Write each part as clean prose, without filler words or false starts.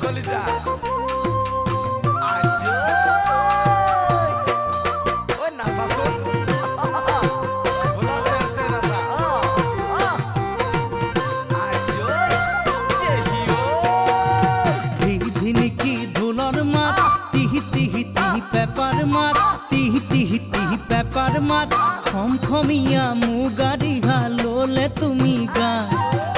কলিজা পেপাৰ মাত খমখমিয়া মুগাৰি হাললে তুমি গা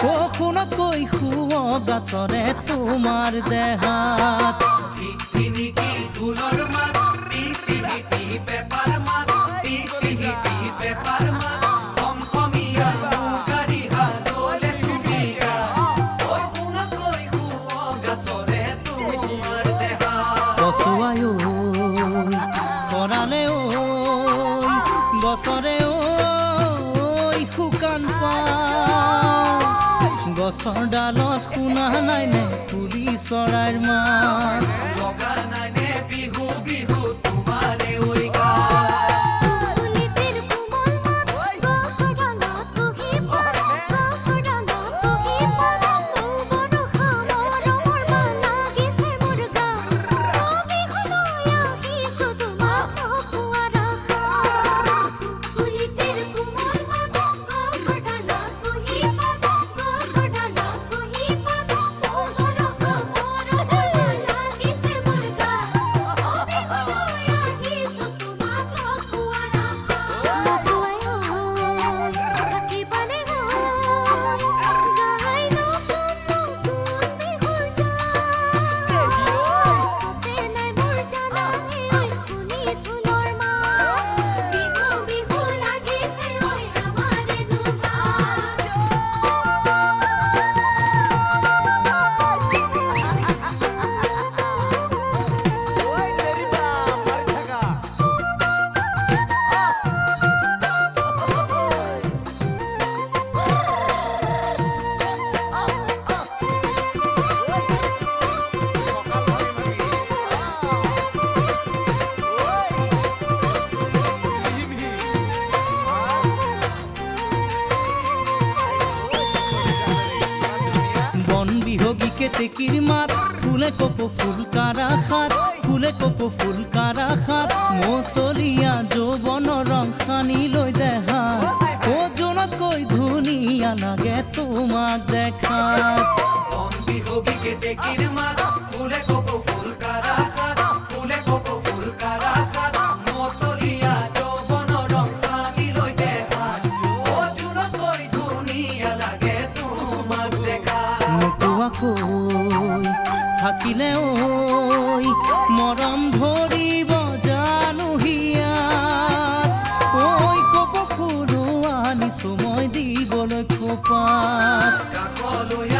ও শুনকৈ শুৱ গাছৰে তোমাৰ দেহাত টিকি ঢোলৰ মাত টিহি পেপাৰ মাত টিহি পেপাৰ মাত খমখমিয়া মুগাৰি হাললে তুমি গা ও শুনকৈ শুৱ গাছৰে তোমাৰ দেহাত কচুৱাই কৰালে গছৰে শুকান গছৰ ডালত শুনা নাই নে কুলি চৰাইৰ মাত লগা নাই নে বিহু বিহু তোমাৰে ঐ গা কেতেকীৰ মাত ফুলে কপৌ ফুল কাৰা খাত ফুলে কপৌ ফুল কাৰা খাত মতলীয়া যৌৱন ৰং সানি লৈ দেহা ও জোনতকৈ ধুনীয়া লাগে তোমাক দেখাত বন বিহগী কেতেকীৰ মাত ফুলে কপৌ ফুল কাৰা খাত ফুলে কপৌ ফুল কাৰা খাত মতলীয়া যৌৱন ৰং সানি লৈ দেহা ও জোনতকৈ ধুনীয়া লাগে তোমাক দেখাত নোকোৱাকৈ থাকিলে মৰম ধৰিব জানো হিয়াত কপৌ ফুলো আনিছো মই দিবলৈ খোপাত কাকলৈ